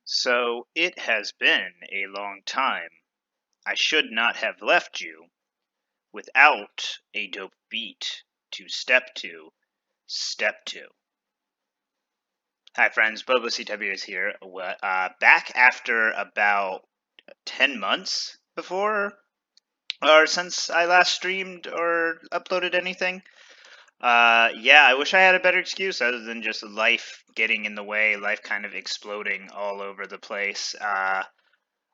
So it has been a long time. I should not have left you without a dope beat to step to. Step to. Hi friends, BoboCW is here. Back after about 10 months before or since I last streamed or uploaded anything. Yeah, I wish I had a better excuse other than just life getting in the way, life kind of exploding all over the place.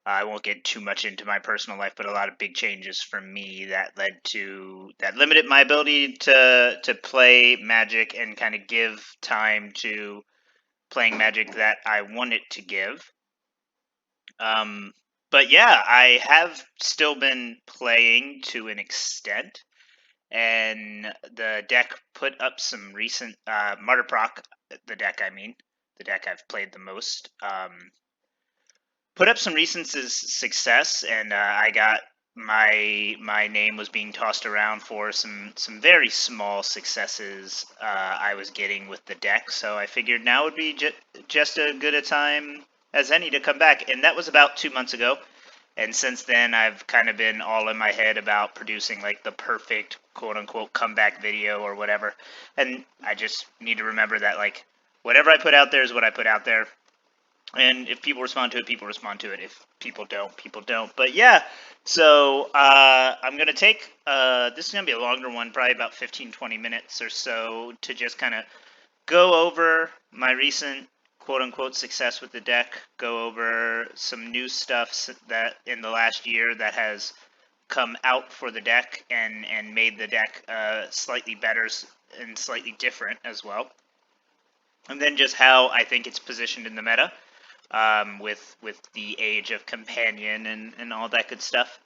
I won't get too much into my personal life, but a lot of big changes for me that limited my ability to play Magic and kind of give time to playing Magic that I wanted to give. But yeah, I have still been playing to an extent, and the deck put up some recent Martyr Proc. The deck, I mean, the deck I've played the most. Put up some recent success, and I got my name was being tossed around for some very small successes I was getting with the deck. So I figured now would be just as good a time as any to come back, and that was about 2 months ago. And since then, I've kind of been all in my head about producing like the perfect quote unquote comeback video or whatever. And I just need to remember that like whatever I put out there is what I put out there. And if people respond to it, people respond to it. If people don't, people don't. But yeah, so I'm going to take, this is going to be a longer one, probably about 15-20 minutes or so, to just kind of go over my recent quote-unquote success with the deck, go over some new stuff that in the last year that has come out for the deck and made the deck slightly better and slightly different as well. And then just how I think it's positioned in the meta. With the age of companion and all that good stuff.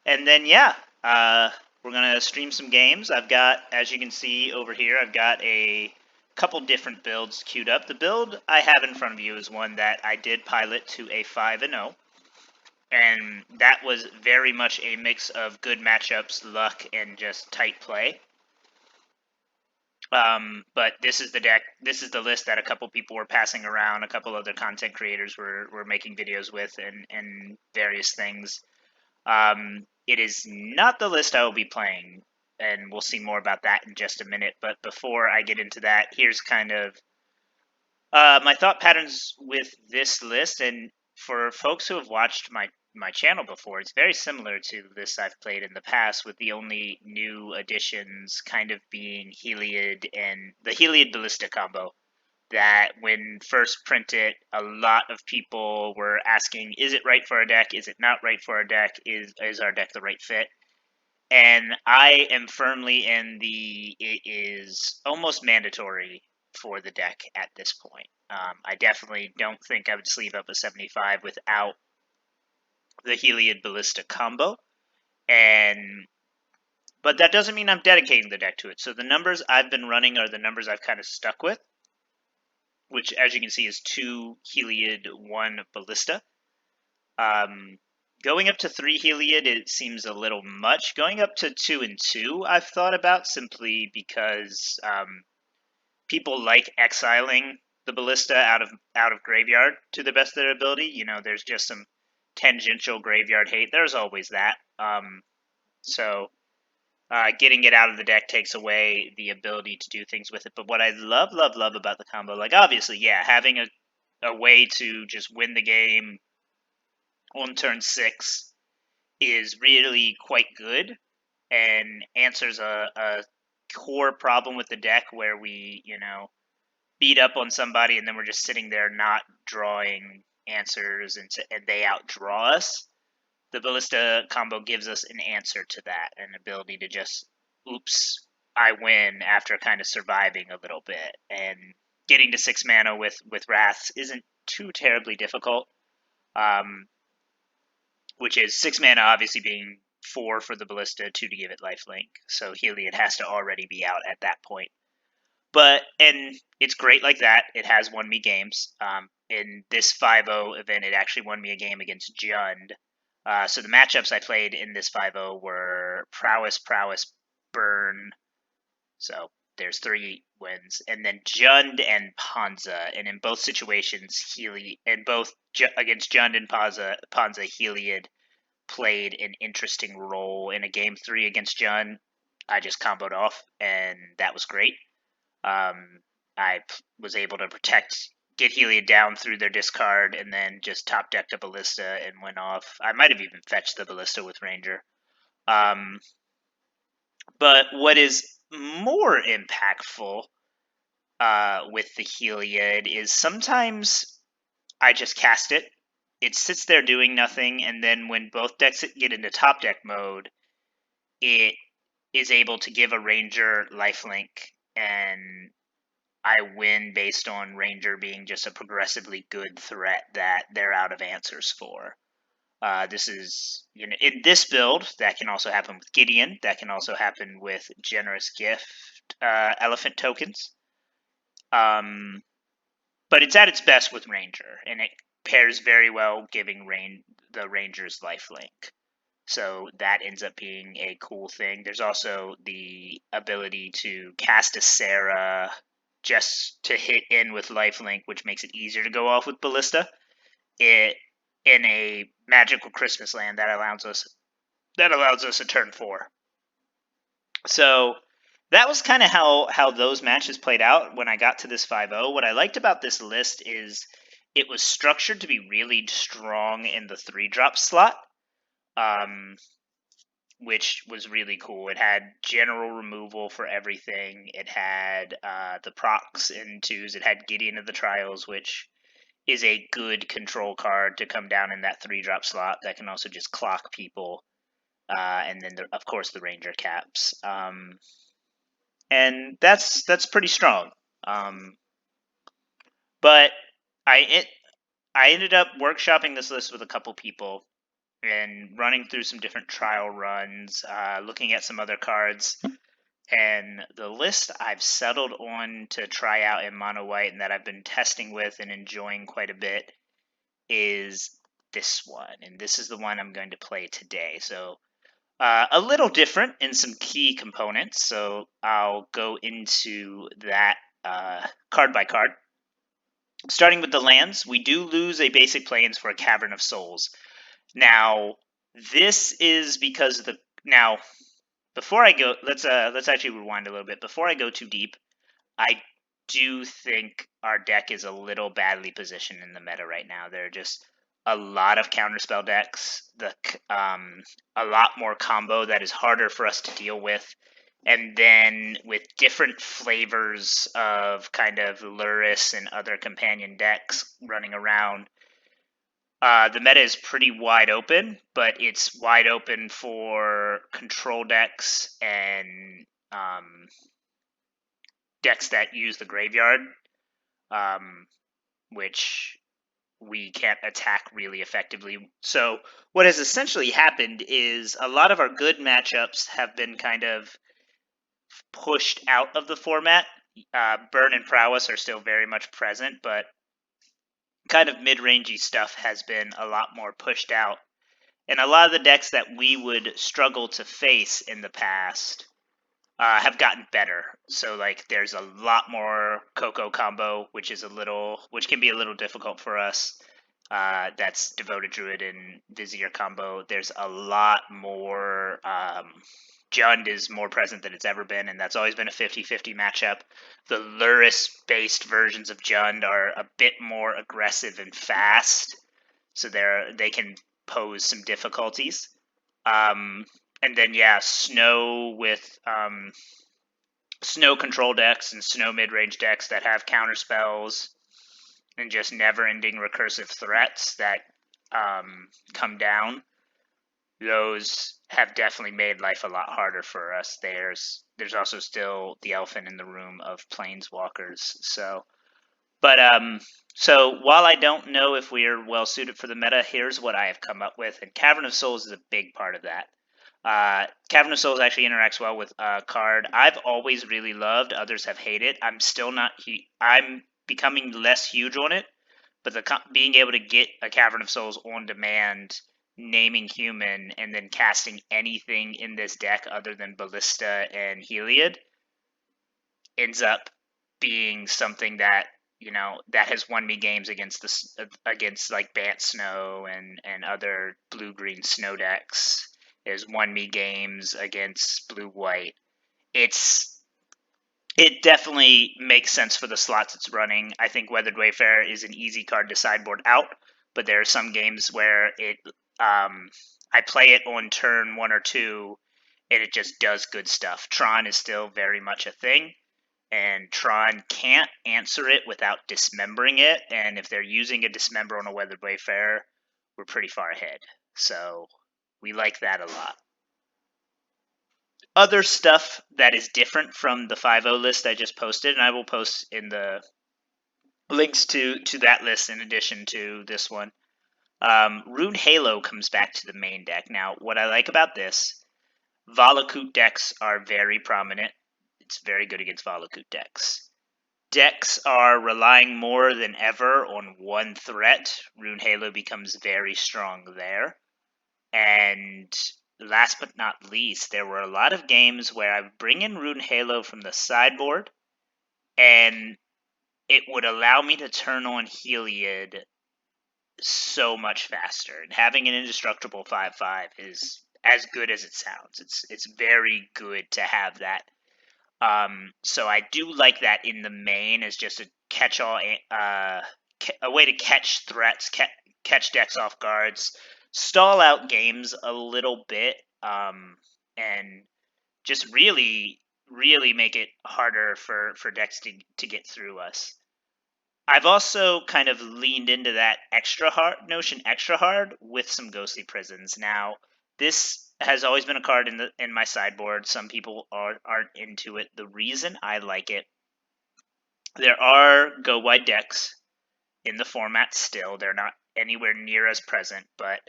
And then yeah, we're gonna stream some games. I've got, as you can see over here, I've got a couple different builds queued up. The build I have in front of you is one that I did pilot to a 5-0, and that was very much a mix of good matchups, luck, and just tight play. But this is the deck, this is the list that a couple people were passing around, a couple other content creators were making videos with, and various things. It is not the list I will be playing, and we'll see more about that in just a minute. But before I get into that, here's kind of my thought patterns with this list. And for folks who have watched my channel before, it's very similar to this I've played in the past, with the only new additions kind of being Heliod and the Heliod Ballista combo. That when first printed, a lot of people were asking, is it right for our deck? Is it not right for our deck? Is our deck the right fit? And I am firmly in the it is almost mandatory for the deck at this point. I definitely don't think I would sleeve up a 75 without the Heliod Ballista combo. But that doesn't mean I'm dedicating the deck to it. So the numbers I've been running are the numbers I've kind of stuck with, which, as you can see, is 2 Heliod, 1 Ballista. Going up to 3 Heliod, it seems a little much. Going up to 2 and 2, I've thought about, simply because people like exiling the Ballista out of graveyard to the best of their ability. You know, there's just some tangential graveyard hate. There's always that. So getting it out of the deck takes away the ability to do things with it. But what I love about the combo, like obviously, yeah, having a way to just win the game on turn 6 is really quite good and answers a core problem with the deck where we, beat up on somebody and then we're just sitting there not drawing answers and they outdraw us. The Ballista combo gives us an answer to that, an ability to just, oops, I win after kind of surviving a little bit. And getting to 6 mana with Wraths isn't too terribly difficult. Which is 6 mana obviously being 4 for the Ballista, 2 to give it lifelink. So Heliod has to already be out at that point. And it's great like that. It has won me games. In this 5-0 event, it actually won me a game against Jund. So the matchups I played in this 5-0 were Prowess, Burn. So there's 3 wins, and then Jund and Panza, and in both situations, against Jund and Panza, Heliod played an interesting role. In a game 3 against Jund, I just comboed off, and that was great. I was able to get Heliod down through their discard, and then just top decked a Ballista and went off. I might have even fetched the Ballista with Ranger. But what is more impactful with the Heliod is sometimes I just cast it. It sits there doing nothing, and then when both decks get into top deck mode, it is able to give a Ranger lifelink, and I win based on Ranger being just a progressively good threat that they're out of answers for. This is, in this build, that can also happen with Gideon. That can also happen with Generous Gift Elephant tokens. But it's at its best with Ranger, and it pairs very well giving the Ranger's lifelink. So that ends up being a cool thing. There's also the ability to cast a Serra just to hit in with lifelink, which makes it easier to go off with Ballista. In a magical Christmas land, that allows us a turn 4. So that was kind of how those matches played out when I got to this 5-0. What I liked about this list is it was structured to be really strong in the 3-drop slot, which was really cool. It had general removal for everything. It had the procs in 2s. It had Gideon of the Trials, which is a good control card to come down in that 3-drop slot that can also just clock people. And then, of course, the Ranger caps. And that's pretty strong. But I ended up workshopping this list with a couple people and running through some different trial runs, looking at some other cards. And the list I've settled on to try out in mono white and that I've been testing with and enjoying quite a bit is this one. And this is the one I'm going to play today. So a little different in some key components. So I'll go into that card by card. Starting with the lands, we do lose a basic plains for a Cavern of Souls. Now, this is because before I go, let's actually rewind a little bit. Before I go too deep, I do think our deck is a little badly positioned in the meta right now. There are just a lot of counterspell decks, a lot more combo that is harder for us to deal with. And then with different flavors of kind of Luris and other companion decks running around, the meta is pretty wide open, but it's wide open for control decks and decks that use the graveyard, which we can't attack really effectively. So what has essentially happened is a lot of our good matchups have been kind of pushed out of the format. Burn and Prowess are still very much present, but kind of mid-rangey stuff has been a lot more pushed out. And a lot of the decks that we would struggle to face in the past have gotten better. So like there's a lot more Coco combo, which can be a little difficult for us. That's Devoted Druid and Vizier combo. There's a lot more Jund is more present than it's ever been, and that's always been a 50-50 matchup. The Luris-based versions of Jund are a bit more aggressive and fast, so they can pose some difficulties. And then, Snow with Snow control decks and Snow mid-range decks that have counterspells and just never-ending recursive threats that come down. Those have definitely made life a lot harder for us. There's also still the elephant in the room of planeswalkers. So while I don't know if we are well suited for the meta, here's what I have come up with, and Cavern of Souls is a big part of that. Cavern of Souls actually interacts well with a card I've always really loved. Others have hated. I'm becoming less huge on it, but being able to get a Cavern of Souls on demand, naming human, and then casting anything in this deck other than Ballista and Heliod ends up being something that, you know, that has won me games against against like Bant Snow and other blue-green snow decks. It has won me games against blue-white. It definitely makes sense for the slots it's running. I think Weathered Wayfarer is an easy card to sideboard out, but there are some games where I play it on turn 1 or 2, and it just does good stuff. Tron is still very much a thing, and Tron can't answer it without dismembering it, and if they're using a dismember on a Weathered Wayfarer, we're pretty far ahead. So we like that a lot. Other stuff that is different from the 5.0 list I just posted, and I will post in the links to that list in addition to this one. Rune Halo comes back to the main deck. Now, what I like about this, Valakut decks are very prominent. It's very good against Valakut decks. Decks are relying more than ever on one threat. Rune Halo becomes very strong there. And last but not least, there were a lot of games where I would bring in Rune Halo from the sideboard, and it would allow me to turn on Heliod so much faster. And having an indestructible 5/5 is as good as it sounds. It's very good to have that. So I do like that in the main as just a catch-all, a way to catch threats, catch decks off guards, stall out games a little bit, and just really make it harder for decks to get through us. I've also kind of leaned into that extra hard with some Ghostly Prisons. Now, this has always been a card in my sideboard. Some people aren't into it. The reason I like it, there are go wide decks in the format still. They're not anywhere near as present, but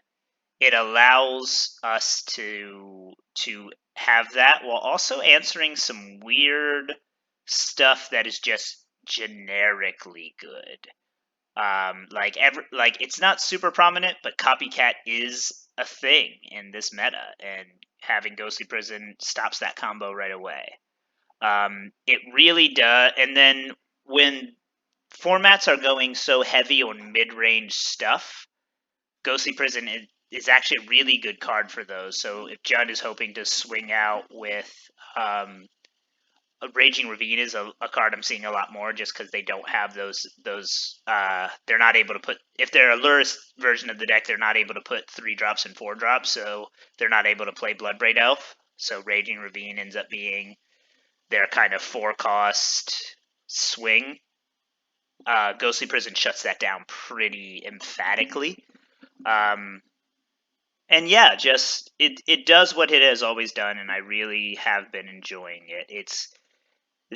it allows us to have that while also answering some weird stuff that is just generically good. Like it's not super prominent, but Copycat is a thing in this meta, and having Ghostly Prison stops that combo right away. It really does. And then when formats are going so heavy on mid-range stuff, Ghostly Prison is actually a really good card for those. So if Judd is hoping to swing out with Raging Ravine is a card I'm seeing a lot more, just because they don't have those they're not able to put, if they're a Lurrus version of the deck, they're not able to put 3-drops and 4-drops, so they're not able to play Bloodbraid Elf. So Raging Ravine ends up being their kind of 4-cost swing. Ghostly Prison shuts that down pretty emphatically. And yeah, just it does what it has always done, and I really have been enjoying it.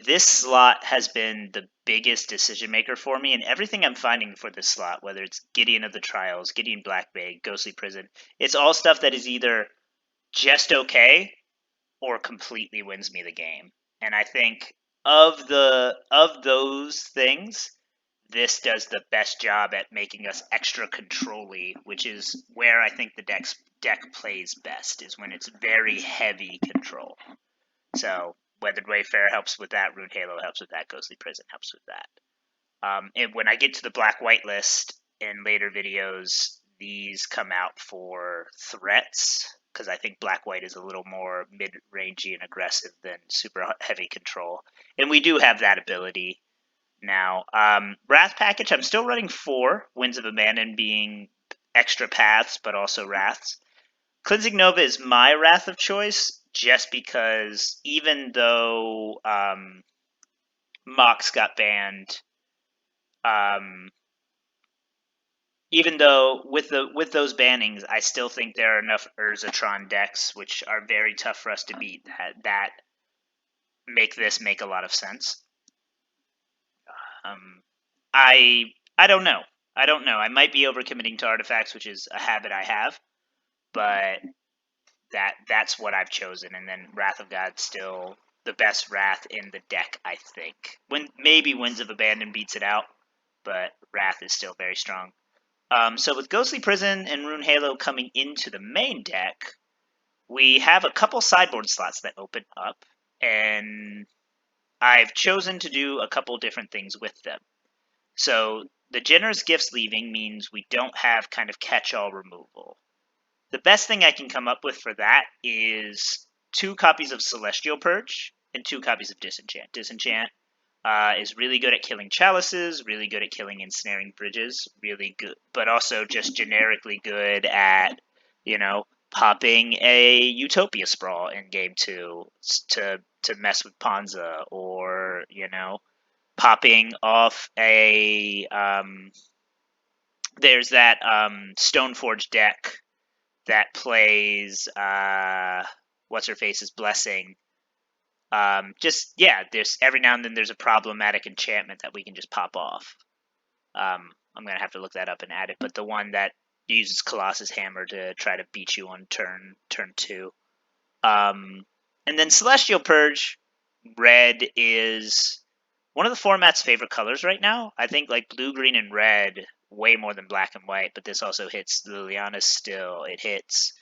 This slot has been the biggest decision maker for me, and everything I'm finding for this slot, whether it's Gideon of the Trials, Gideon Blackbait, Ghostly Prison, it's all stuff that is either just okay or completely wins me the game. And I think of those things, this does the best job at making us extra control-y, which is where I think the deck plays best, is when it's very heavy control. So Weathered Wayfarer helps with that, Rune Halo helps with that, Ghostly Prison helps with that. And when I get to the black-white list in later videos, these come out for threats, because I think black-white is a little more mid-rangey and aggressive than super heavy control. And we do have that ability now. Wrath package, I'm still running 4, Winds of Abandon being extra paths, but also Wraths. Cleansing Nova is my Wrath of choice, just because even though Mox got banned, even though with those bannings, I still think there are enough Urzatron decks, which are very tough for us to beat, that make this make a lot of sense. I don't know. I might be overcommitting to artifacts, which is a habit I have, but that's what I've chosen. And then Wrath of God still the best Wrath in the deck, I think. Maybe Winds of Abandon beats it out, but Wrath is still very strong. So with Ghostly Prison and Rune Halo coming into the main deck, we have a couple sideboard slots that open up, and I've chosen to do a couple different things with them. So the generous gifts leaving means we don't have kind of catch-all removal. The best thing I can come up with for that is 2 copies of Celestial Purge and 2 copies of Disenchant. Disenchant is really good at killing chalices, really good at killing ensnaring bridges, really good, but also just generically good at, popping a Utopia Sprawl in game 2 to mess with Panza, or, popping off a there's that Stoneforge deck that plays what's her face's blessing. There's every now and then there's a problematic enchantment that we can just pop off. I'm gonna have to look that up and add it, but the one that uses Colossus Hammer to try to beat you on turn 2. And then Celestial Purge, red is one of the format's favorite colors right now. I think like blue, green, and red way more than black and white, but this also hits Liliana's still. It hits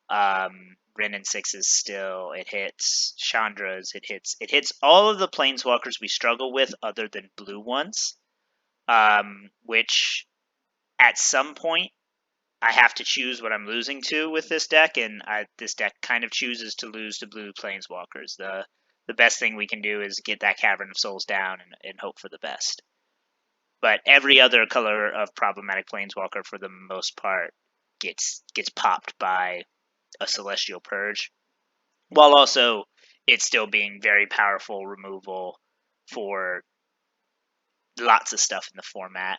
Ren and Six's still. It hits Chandra's. It hits all of the planeswalkers we struggle with other than blue ones, which at some point I have to choose what I'm losing to with this deck, and this deck kind of chooses to lose to blue planeswalkers. The best thing we can do is get that Cavern of Souls down and hope for the best. But every other color of problematic planeswalker, for the most part, gets popped by a Celestial Purge, while also it still being very powerful removal for lots of stuff in the format.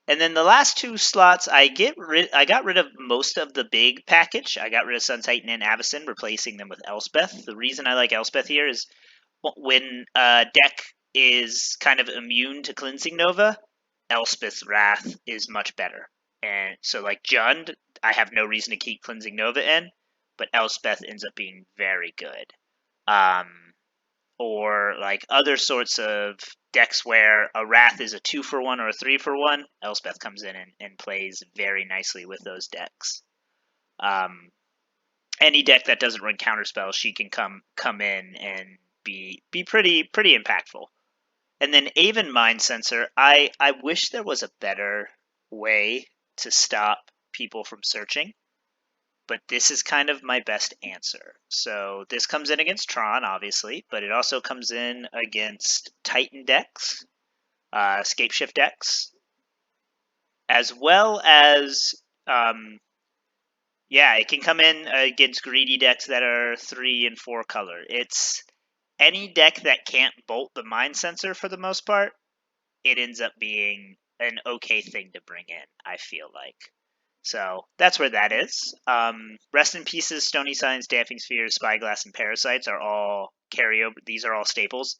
And then the last 2 slots, I got rid of most of the big package. I got rid of Sun Titan and Avacyn, replacing them with Elspeth. The reason I like Elspeth here is when a deck is kind of immune to Cleansing Nova, Elspeth's Wrath is much better. And so like Jund, I have no reason to keep Cleansing Nova in, but Elspeth ends up being very good. Or like other sorts of decks where a Wrath is a 2-for-1 or a 3-for-1, Elspeth comes in and plays very nicely with those decks. Any deck that doesn't run counterspells, she can come in and be pretty impactful. And then Aven Mindcensor, I wish there was a better way to stop people from searching, but this is kind of my best answer. So this comes in against Tron, obviously, but it also comes in against Titan decks, Scapeshift decks, as well as, it can come in against greedy decks that are 3 and 4 color. It's any deck that can't bolt the Mindcensor for the most part, it ends up being an okay thing to bring in, I feel like. So that's where that is. Rest in Pieces, Stony Silence, Damping Spheres, Spyglass, and Parasites are all carryover. These are all staples.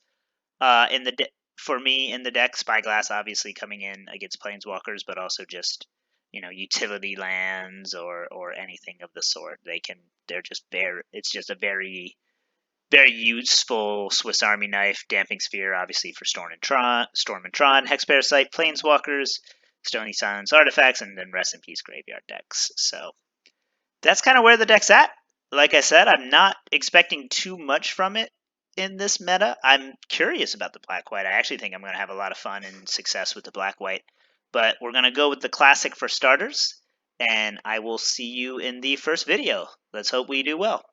For me in the deck, Spyglass obviously coming in against Planeswalkers, but also just utility lands or anything of the sort. It's just a very useful Swiss Army knife. Damping Sphere obviously for Storm and Tron, Hex Parasite, Planeswalkers, Stony Silence artifacts, and then Rest in Peace graveyard decks. So that's kind of where the deck's at. Like I said, I'm not expecting too much from it in this meta. I'm curious about the black-white. I actually think I'm going to have a lot of fun and success with the black-white. But we're going to go with the classic for starters, and I will see you in the first video. Let's hope we do well.